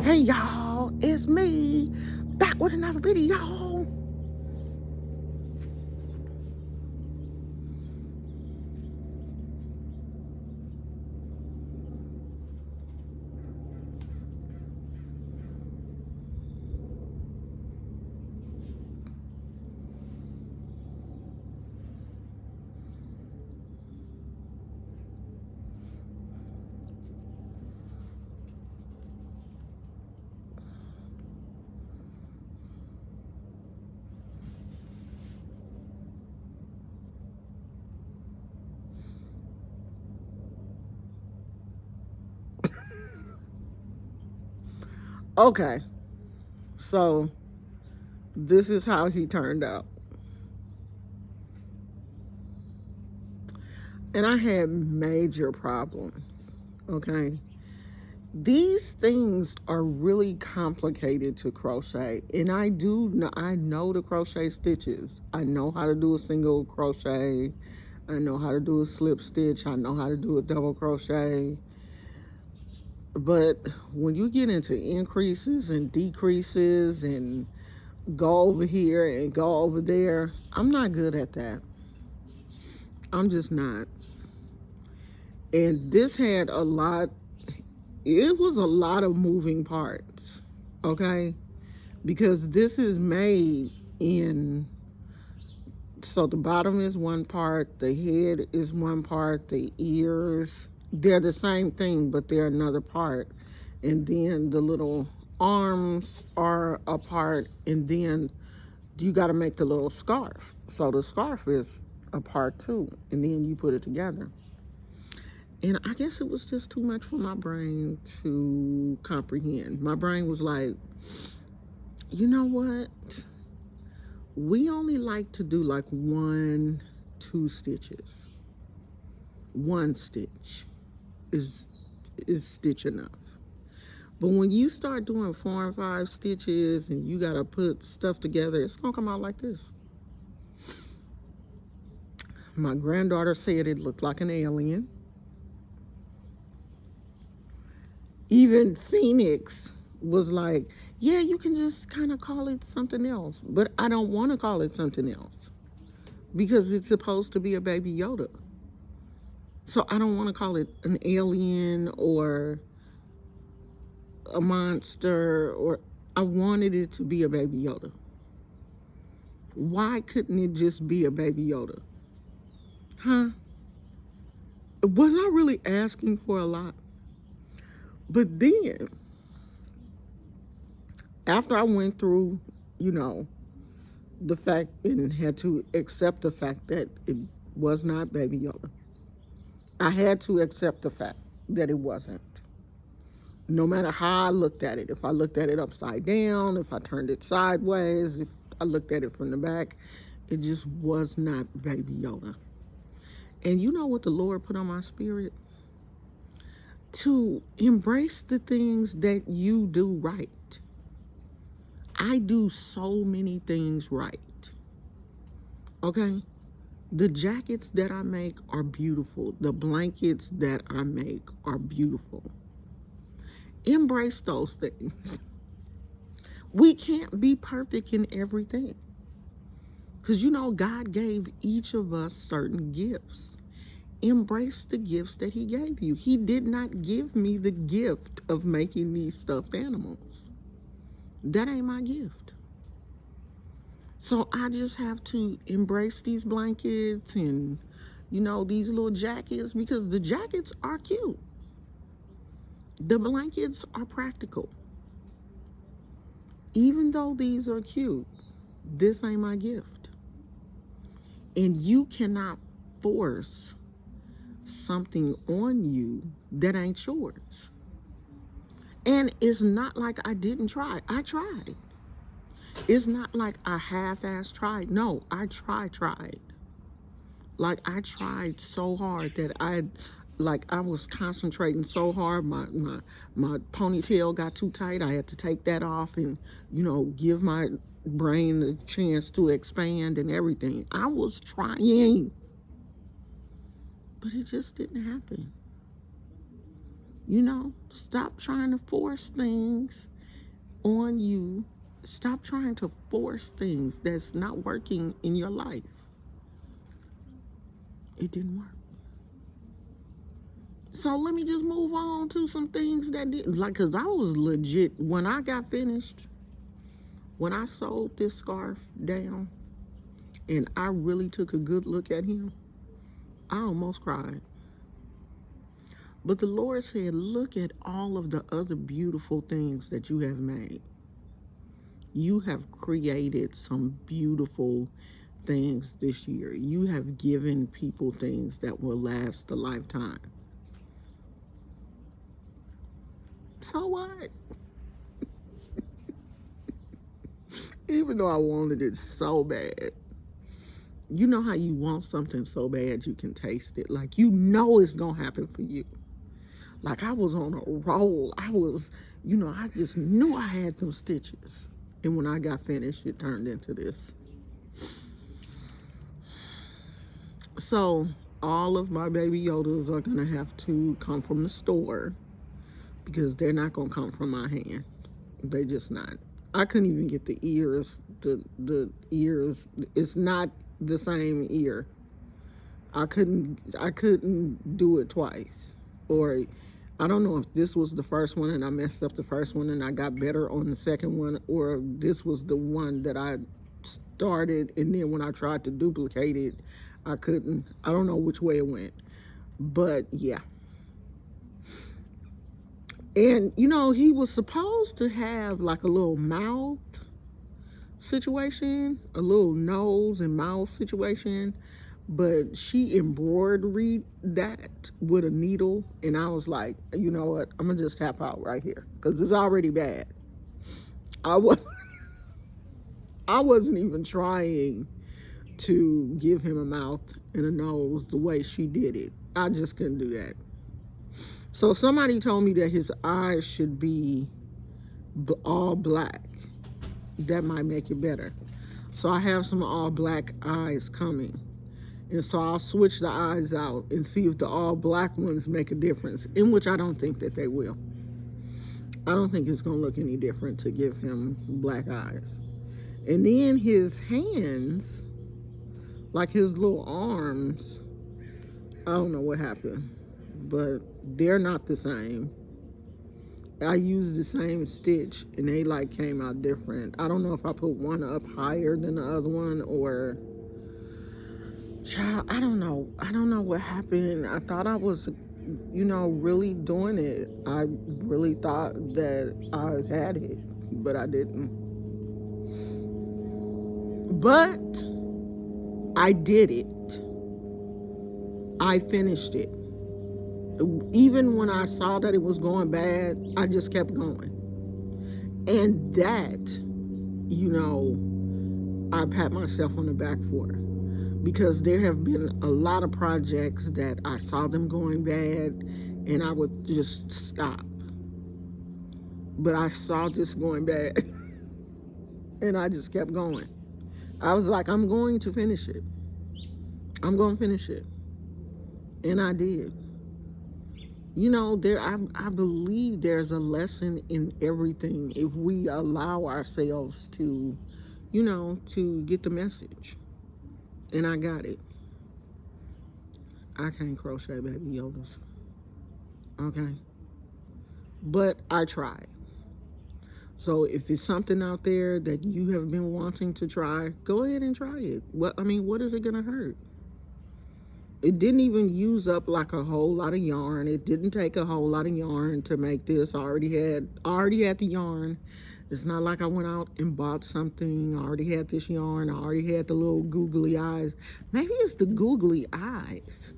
Hey y'all, it's me back with another video. Okay, so this is how he turned out. And I had major problems. Okay. These things are really complicated to crochet. And I know the crochet stitches. I know how to do a single crochet. I know how to do a slip stitch. I know how to do a double crochet. But when you get into increases and decreases and go over here and go over there, I'm not good at that. I'm just not. And this had a lot, it was a lot of moving parts, okay? Because this is made in, so the bottom is one part, the head is one part, the ears, they're the same thing, but they're another part. And then the little arms are a part, and then you got to make the little scarf. So the scarf is a part too, and then you put it together. And I guess it was just too much for my brain to comprehend. My brain was like, you know what? We only like to do like 1, 2 stitches. One stitch is stitch enough. But when you start doing 4 and 5 stitches and you gotta put stuff together, it's gonna come out like this. My granddaughter said it looked like an alien. Even Phoenix was like, yeah, you can just kind of call it something else. But I don't want to call it something else because it's supposed to be a baby Yoda. So I don't want to call it an alien or a monster, or I wanted it to be a baby Yoda. Why couldn't it just be a baby Yoda? Huh? Was I really asking for a lot? But then, after I went through, you know, the fact and had to accept the fact that it was not Baby Yoda. I had to accept the fact that it wasn't. No matter how I looked at it, if I looked at it upside down, if I turned it sideways, if I looked at it from the back, it just was not Baby Yoda. And you know what the Lord put on my spirit? To embrace the things that you do right. I do so many things right. Okay? The jackets that I make are beautiful. The blankets that I make are beautiful. Embrace those things. We can't be perfect in everything. Because you know, God gave each of us certain gifts. Embrace the gifts that He gave you. He did not give me the gift of making these stuffed animals. That ain't my gift. So I just have to embrace these blankets and, you know, these little jackets, because the jackets are cute. The blankets are practical. Even though these are cute, this ain't my gift. And you cannot force something on you that ain't yours. And it's not like I didn't try. I tried. It's not like I half-ass tried. No, I tried. Like I tried so hard that I was concentrating so hard. My ponytail got too tight. I had to take that off and, you know, give my brain a chance to expand and everything. I was trying, but it just didn't happen. You know, stop trying to force things on you. Stop trying to force things that's not working in your life. It didn't work. So let me just move on to some things that did, like, cause I was legit when I got finished. When I sewed this scarf down, and I really took a good look at him, I almost cried. But the Lord said, "Look at all of the other beautiful things that you have made. You have created some beautiful things this year. You have given people things that will last a lifetime. So what?" Even though I wanted it so bad. You know how you want something so bad you can taste it. Like, you know it's going to happen for you. Like, I was on a roll. I just knew I had them stitches. And when I got finished, it turned into this. So, all of my baby Yodas are going to have to come from the store because they're not going to come from my hand. They just not. I couldn't even get the ears. The ears, it's not the same ear. I couldn't do it twice. Or I don't know if this was the first one and I messed up the first one and I got better on the second one, or this was the one that I started and then when I tried to duplicate it, I couldn't. I don't know which way it went. But yeah. And he was supposed to have like a little mouth situation, a little nose and mouth situation, but she embroidered that with a needle, and I was like, you know what, I'm gonna just tap out right here because it's already bad. I was I wasn't even trying to give him a mouth and a nose the way she did it. I just couldn't do that. So somebody told me that his eyes should be all black. That might make it better. So I have some all black eyes coming. And so I'll switch the eyes out and see if the all black ones make a difference, in which I don't think that they will. I don't think it's going to look any different to give him black eyes. And then his hands, like his little arms, I don't know what happened, but they're not the same. I used the same stitch and they like came out different. I don't know if I put one up higher than the other one or child, I don't know. I don't know what happened. I thought I was, really doing it. I really thought that I had it, but I didn't. But I did it. I finished it. Even when I saw that it was going bad, I just kept going. And that, I pat myself on the back for. Because there have been a lot of projects that I saw them going bad and I would just stop. But I saw this going bad and I just kept going. I was like, I'm going to finish it. I'm going to finish it. And I did. I believe there's a lesson in everything if we allow ourselves to, to get the message. And I got it. I can't crochet baby Yodas. Okay? But I tried. So if it's something out there that you have been wanting to try, go ahead and try it. What is it going to hurt? It didn't even use up like a whole lot of yarn. It didn't take a whole lot of yarn to make this. I already had the yarn. It's not like I went out and bought something. I already had this yarn. I already had the little googly eyes. Maybe it's the googly eyes.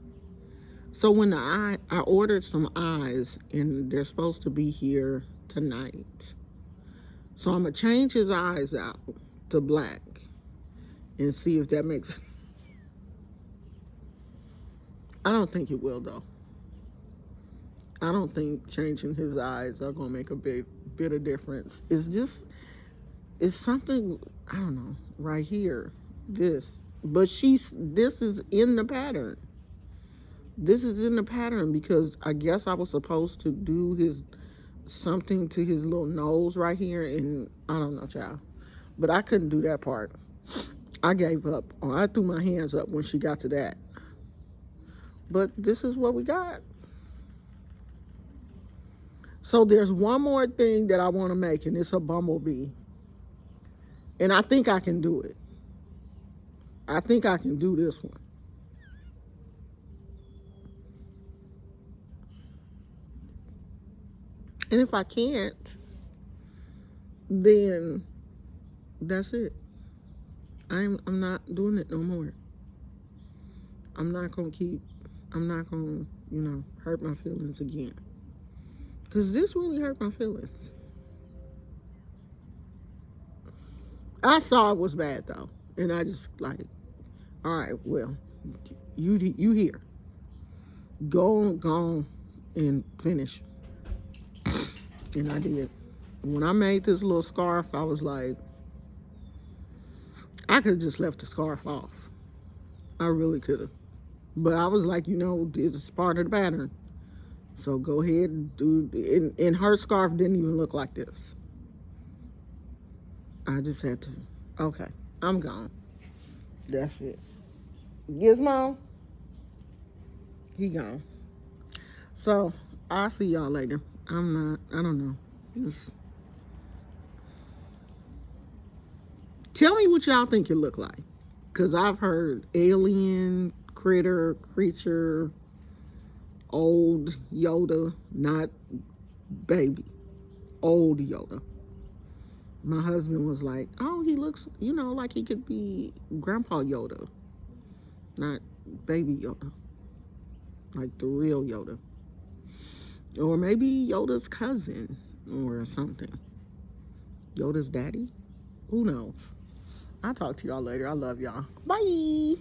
So when I ordered some eyes, and they're supposed to be here tonight. So I'm going to change his eyes out to black and see if that makes... I don't think it will, though. I don't think changing his eyes are going to make a bit of difference. It's something, I don't know, right here, this. But this is in the pattern. This is in the pattern because I guess I was supposed to do his something to his little nose right here, and I don't know, child. But I couldn't do that part. I gave up. I threw my hands up when she got to that. But this is what we got. So there's one more thing that I want to make, and it's a bumblebee. And I think I can do it. I think I can do this one. And if I can't, then that's it. I'm not doing it no more. I'm not gonna hurt my feelings again. Cause this really hurt my feelings. I saw it was bad though. And I just like, all right, well, you here. Go on and finish. And I did. When I made this little scarf, I was like, I could have just left the scarf off. I really could have. But I was like, it's part of the pattern. So go ahead and do. And her scarf didn't even look like this. I just had to. Okay, I'm gone. That's it. Gizmo, he gone. So I'll see y'all later. I don't know. Just tell me what y'all think it look like. Because I've heard alien, creature, old Yoda, not baby. Old Yoda. My husband was like, oh, he looks, like he could be Grandpa Yoda, not baby Yoda. Like the real Yoda. Or maybe Yoda's cousin or something. Yoda's daddy? Who knows? I'll talk to y'all later. I love y'all. Bye.